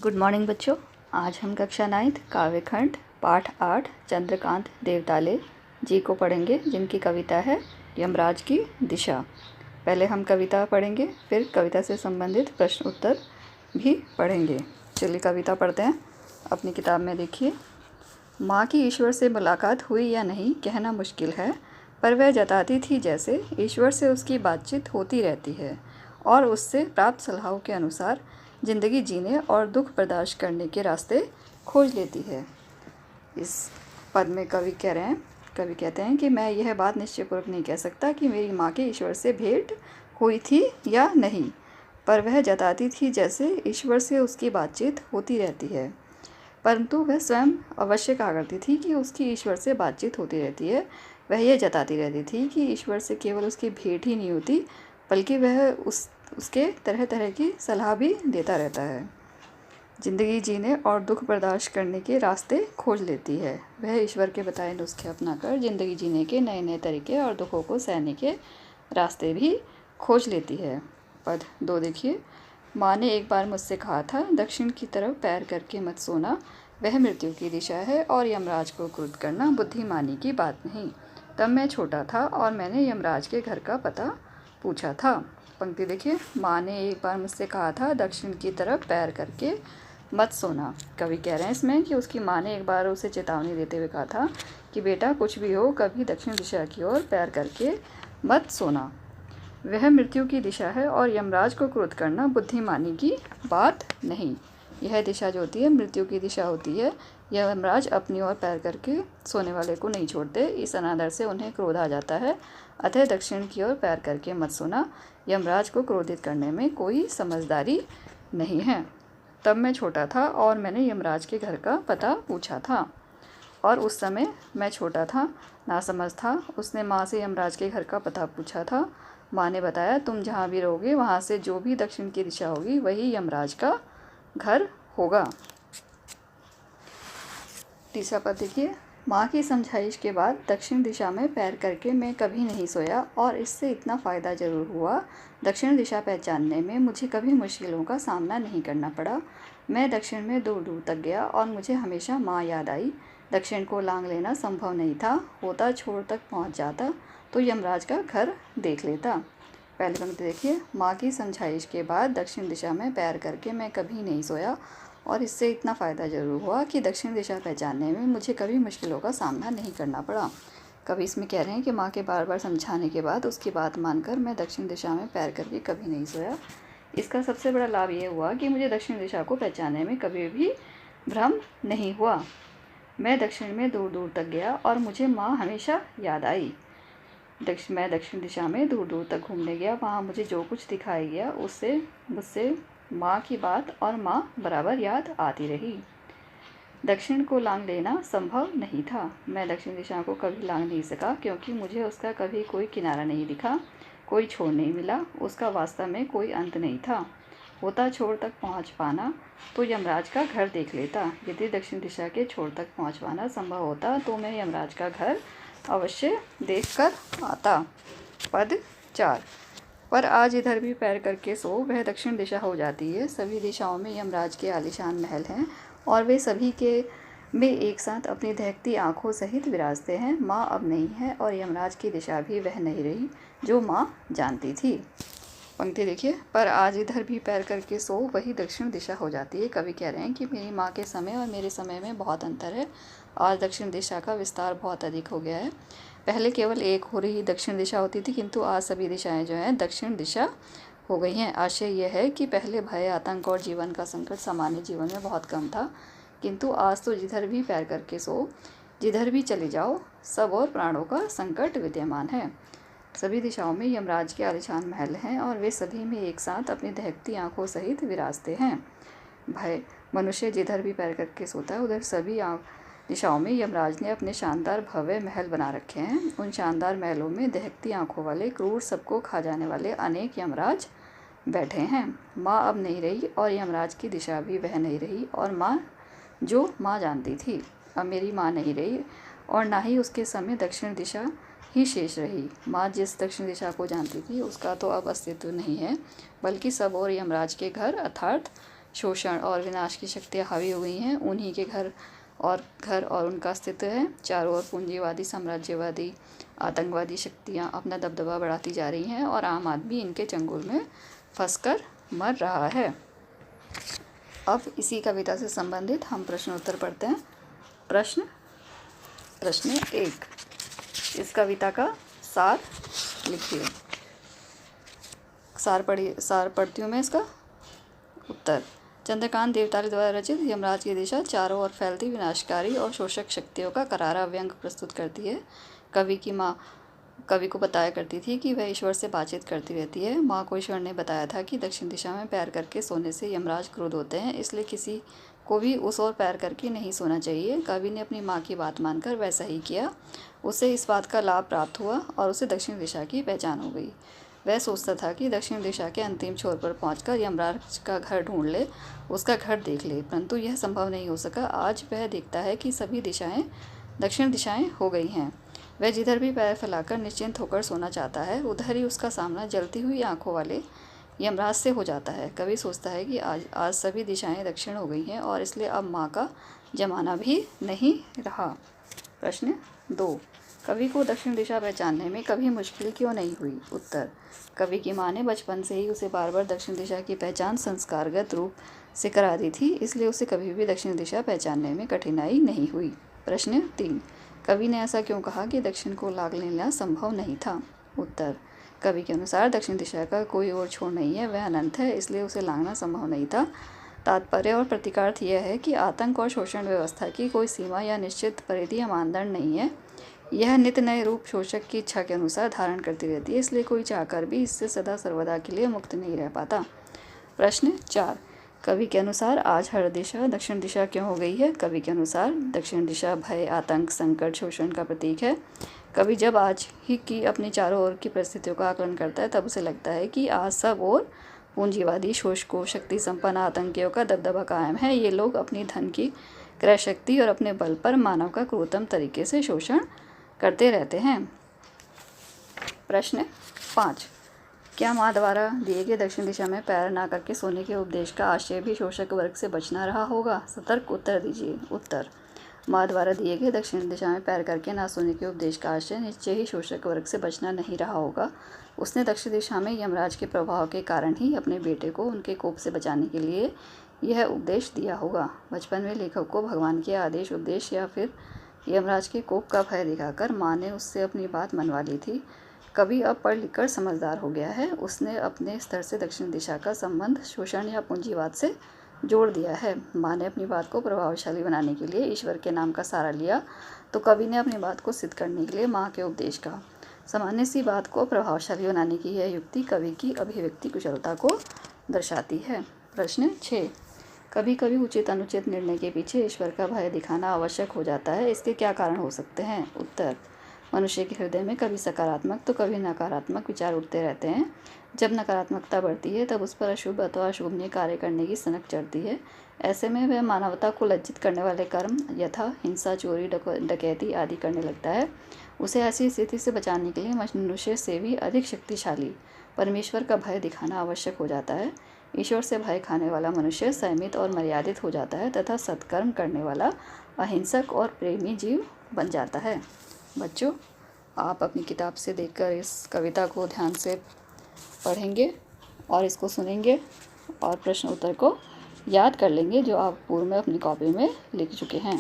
Good morning बच्चों। आज हम कक्षा 9 काव्यखंड पाठ 8 चंद्रकांत देवताले जी को पढ़ेंगे, जिनकी कविता है यमराज की दिशा। पहले हम कविता पढ़ेंगे, फिर कविता से संबंधित प्रश्न उत्तर भी पढ़ेंगे। चलिए कविता पढ़ते हैं। अपनी किताब में देखिए। माँ की ईश्वर से मुलाकात हुई या नहीं कहना मुश्किल है, पर वह जताती थी जैसे ईश्वर से उसकी बातचीत होती रहती है और उससे प्राप्त सलाहों के अनुसार ज़िंदगी जीने और दुख बर्दाश्त करने के रास्ते खोज लेती है। इस पद में कवि कहते हैं कि मैं यह बात निश्चयपूर्वक नहीं कह सकता कि मेरी माँ के ईश्वर से भेंट हुई थी या नहीं, पर वह जताती थी जैसे ईश्वर से उसकी बातचीत होती रहती है। परंतु वह स्वयं अवश्य कहा करती थी कि उसकी ईश्वर से बातचीत होती रहती है। वह यह जताती रहती थी कि ईश्वर से केवल उसकी भेंट ही नहीं होती, बल्कि वह उसके तरह तरह की सलाह भी देता रहता है। ज़िंदगी जीने और दुख बर्दाश्त करने के रास्ते खोज लेती है। वह ईश्वर के बताए नुस्खे अपनाकर ज़िंदगी जीने के नए नए तरीके और दुखों को सहने के रास्ते भी खोज लेती है। पद 2 देखिए। माँ ने एक बार मुझसे कहा था, दक्षिण की तरफ पैर करके मत सोना, वह मृत्यु की दिशा है और यमराज को क्रुद्ध करना बुद्धिमानी की बात नहीं। तब मैं छोटा था और मैंने यमराज के घर का पता पूछा था। पंक्ति देखिए। माँ ने एक बार मुझसे कहा था, दक्षिण की तरफ पैर करके मत सोना। कवि कह रहे हैं इसमें कि उसकी माँ ने एक बार उसे चेतावनी देते हुए कहा था कि बेटा कुछ भी हो, कभी दक्षिण दिशा की ओर पैर करके मत सोना, वह मृत्यु की दिशा है और यमराज को क्रोध करना बुद्धिमानी की बात नहीं। यह दिशा जो होती है मृत्यु की दिशा होती है। यमराज अपनी ओर पैर करके सोने वाले को नहीं छोड़ते, इस अनादर से उन्हें क्रोध आ जाता है। अतः दक्षिण की ओर पैर करके मत सोना, यमराज को क्रोधित करने में कोई समझदारी नहीं है। तब मैं छोटा था और मैंने यमराज के घर का पता पूछा था, और उस समय मैं छोटा था, नासमझ था। उसने माँ से यमराज के घर का पता पूछा था। माँ ने बताया, तुम जहाँ भी रहोगे वहाँ से जो भी दक्षिण की दिशा होगी वही यमराज का घर होगा। तीसरा पद देखिए। माँ की समझाइश के बाद दक्षिण दिशा में पैर करके मैं कभी नहीं सोया, और इससे इतना फ़ायदा ज़रूर हुआ, दक्षिण दिशा पहचानने में मुझे कभी मुश्किलों का सामना नहीं करना पड़ा। मैं दक्षिण में दूर दूर तक गया और मुझे हमेशा माँ याद आई। दक्षिण को लांघ लेना संभव नहीं था, होता छोर तक पहुँच जाता तो यमराज का घर देख लेता। पहली पंक्ति देखिए। माँ की समझाइश के बाद दक्षिण दिशा में पैर करके मैं कभी नहीं सोया, और इससे इतना फ़ायदा ज़रूर हुआ कि दक्षिण दिशा पहचानने में मुझे कभी मुश्किलों का सामना नहीं करना पड़ा। कवि इसमें कह रहे हैं कि माँ के बार बार समझाने के बाद उसकी बात मानकर मैं दक्षिण दिशा में पैर करके कभी नहीं सोया। इसका सबसे बड़ा लाभ ये हुआ कि मुझे दक्षिण दिशा को पहचानने में कभी भी भ्रम नहीं हुआ। मैं दक्षिण में दूर दूर तक गया और मुझे माँ हमेशा याद आई। मैं दक्षिण दिशा में दूर दूर तक घूमने गया, वहाँ मुझे जो कुछ दिखाया गया उससे मुझसे माँ की बात और माँ बराबर याद आती रही। दक्षिण को लांघ लेना संभव नहीं था। मैं दक्षिण दिशा को कभी लांघ नहीं सका, क्योंकि मुझे उसका कभी कोई किनारा नहीं दिखा, कोई छोर नहीं मिला, उसका वास्तव में कोई अंत नहीं था। होता छोर तक पहुँच पाना तो यमराज का घर देख लेता। यदि दक्षिण दिशा के छोर तक पहुँच पाना संभव होता तो मैं यमराज का घर अवश्य देखकर आता। पद 4। पर आज इधर भी पैर करके सो, वह दक्षिण दिशा हो जाती है। सभी दिशाओं में यमराज के आलीशान महल हैं और वे सभी के में एक साथ अपनी दहकती आँखों सहित विराजते हैं। माँ अब नहीं है और यमराज की दिशा भी वह नहीं रही जो माँ जानती थी। पंक्ति देखिए। पर आज इधर भी पैर करके सो, वही दक्षिण दिशा हो जाती है। कवि कह रहे हैं कि मेरी माँ के समय और मेरे समय में बहुत अंतर है। आज दक्षिण दिशा का विस्तार बहुत अधिक हो गया है। पहले केवल एक हो रही दक्षिण दिशा होती थी, किंतु आज सभी दिशाएं जो हैं दक्षिण दिशा हो गई हैं। आशय यह है कि पहले भय, आतंक और जीवन का संकट सामान्य जीवन में बहुत कम था, किंतु आज तो जिधर भी पैर करके सो, जिधर भी चले जाओ, सब और प्राणों का संकट विद्यमान है। सभी दिशाओं में यमराज के आलीशान महल हैं और वे सभी में एक साथ अपनी दहकती आँखों सहित विराजते हैं। भय, मनुष्य जिधर भी पैर करके सोता है उधर सभी दिशाओं में यमराज ने अपने शानदार भव्य महल बना रखे हैं। उन शानदार महलों में दहकती आँखों वाले, क्रूर, सबको खा जाने वाले अनेक यमराज बैठे हैं। माँ अब नहीं रही और यमराज की दिशा भी वह नहीं रही, और जो माँ जानती थी अब मेरी माँ नहीं रही, और ना ही उसके समय दक्षिण दिशा ही शेष रही। माँ जिस दक्षिण दिशा को जानती थी उसका तो अब अस्तित्व नहीं है, बल्कि सब और यमराज के घर अर्थात शोषण और विनाश की शक्तियाँ हावी हो गई हैं। उन्हीं के घर और उनका अस्तित्व है। चारों ओर पूंजीवादी, साम्राज्यवादी, आतंकवादी शक्तियाँ अपना दबदबा बढ़ाती जा रही हैं और आम आदमी इनके चंगुल में फंसकर मर रहा है। अब इसी कविता से संबंधित हम प्रश्न उत्तर पढ़ते हैं। प्रश्न 1, इस कविता का सार लिखिए। सार पढ़ती हूँ मैं इसका। उत्तर, चंद्रकांत देवतारी द्वारा रचित यमराज की दिशा चारों ओर फैलती विनाशकारी और शोषक शक्तियों का करारा व्यंग प्रस्तुत करती है। कवि की माँ कवि को बताया करती थी कि वह ईश्वर से बातचीत करती रहती है। माँ को ईश्वर ने बताया था कि दक्षिण दिशा में पैर करके सोने से यमराज क्रोध होते हैं, इसलिए किसी को भी उस ओर पैर करके नहीं सोना चाहिए। कवि ने अपनी माँ की बात मानकर वैसा ही किया। उसे इस बात का लाभ प्राप्त हुआ और उसे दक्षिण दिशा की पहचान हो गई। वह सोचता था कि दक्षिण दिशा के अंतिम छोर पर पहुंचकर यमराज का घर ढूंढ ले, उसका घर देख ले, परंतु यह संभव नहीं हो सका। आज वह देखता है कि सभी दिशाएं दक्षिण दिशाएं हो गई हैं। वह जिधर भी पैर फैलाकर निश्चिंत होकर सोना चाहता है, उधर ही उसका सामना जलती हुई आंखों वाले यमराज से हो जाता है। कवि सोचता है कि आज सभी दिशाएं दक्षिण हो गई हैं और इसलिए अब माँ का जमाना भी नहीं रहा। प्रश्न 2, कवि को दक्षिण दिशा पहचानने में कभी मुश्किल क्यों नहीं हुई? उत्तर, कवि की माँ ने बचपन से ही उसे बार बार दक्षिण दिशा की पहचान संस्कारगत रूप से करा दी थी, इसलिए उसे कभी भी दक्षिण दिशा पहचानने में कठिनाई नहीं हुई। प्रश्न 3, कवि ने ऐसा क्यों कहा कि दक्षिण को लांघ लेना संभव नहीं था? उत्तर, कवि के अनुसार दक्षिण दिशा का कोई और छोर नहीं है, वह अनंत है, इसलिए उसे लांघना संभव नहीं था। तात्पर्य और प्रतीकार्थ यह है कि आतंक और शोषण व्यवस्था की कोई सीमा या निश्चित परिधि या मानदंड नहीं है। यह नित्य नए रूप शोषक की इच्छा के अनुसार धारण करती रहती है, इसलिए कोई चाहकर भी इससे सदा सर्वदा के लिए मुक्त नहीं रह पाता। प्रश्न 4, कवि के अनुसार आज हर दिशा दक्षिण दिशा क्यों हो गई है? कवि के अनुसार दक्षिण दिशा भय, आतंक, संकट, शोषण का प्रतीक है। कवि जब आज ही की अपनी चारों ओर की परिस्थितियों का आकलन करता है, तब उसे लगता है कि आज सब ओर पूंजीवादी, शोषकों, शक्ति संपन्न आतंकियों का दबदबा कायम है। ये लोग अपनी धन की क्रय शक्ति और अपने बल पर मानव का क्रूरतम तरीके से शोषण करते रहते हैं। प्रश्न 5, क्या माँ द्वारा दिए गए दक्षिण दिशा में पैर ना करके सोने के उपदेश का आशय भी शोषक वर्ग से बचना रहा होगा? सतर्क उत्तर दीजिए। उत्तर, माँ द्वारा दिए गए दक्षिण दिशा में पैर करके ना सोने के उपदेश का आशय निश्चय ही शोषक वर्ग से बचना नहीं रहा होगा। उसने दक्षिण दिशा में यमराज के प्रभाव के कारण ही अपने बेटे को उनके कोप से बचाने के लिए यह उपदेश दिया होगा। बचपन में लेखक को भगवान के आदेश, उपदेश या फिर यमराज के कोप का भय दिखाकर माँ ने उससे अपनी बात मनवा ली थी। कवि अब पढ़ लिखकर समझदार हो गया है। उसने अपने स्तर से दक्षिण दिशा का संबंध शोषण या पूंजीवाद से जोड़ दिया है। माँ ने अपनी बात को प्रभावशाली बनाने के लिए ईश्वर के नाम का सहारा लिया, तो कवि ने अपनी बात को सिद्ध करने के लिए माँ के उपदेश का। सामान्य सी बात को प्रभावशाली बनाने की यह युक्ति कवि की अभिव्यक्ति कुशलता को दर्शाती है। प्रश्न 6, कभी कभी उचित अनुचित निर्णय के पीछे ईश्वर का भय दिखाना आवश्यक हो जाता है, इसके क्या कारण हो सकते हैं? उत्तर, मनुष्य के हृदय में कभी सकारात्मक तो कभी नकारात्मक विचार उठते रहते हैं। जब नकारात्मकता बढ़ती है, तब उस पर अशुभ अथवा अशोभनीय कार्य करने की सनक चढ़ती है। ऐसे में वह मानवता को लज्जित करने वाले कर्म यथा हिंसा, चोरी, डकैती आदि करने लगता है। उसे ऐसी स्थिति से बचाने के लिए मनुष्य से भी अधिक शक्तिशाली परमेश्वर का भय दिखाना आवश्यक हो जाता है। ईश्वर से भय खाने वाला मनुष्य संयमित और मर्यादित हो जाता है तथा सत्कर्म करने वाला अहिंसक और प्रेमी जीव बन जाता है। बच्चों, आप अपनी किताब से देखकर इस कविता को ध्यान से पढ़ेंगे और इसको सुनेंगे और प्रश्न उत्तर को याद कर लेंगे जो आप पूर्व में अपनी कॉपी में लिख चुके हैं।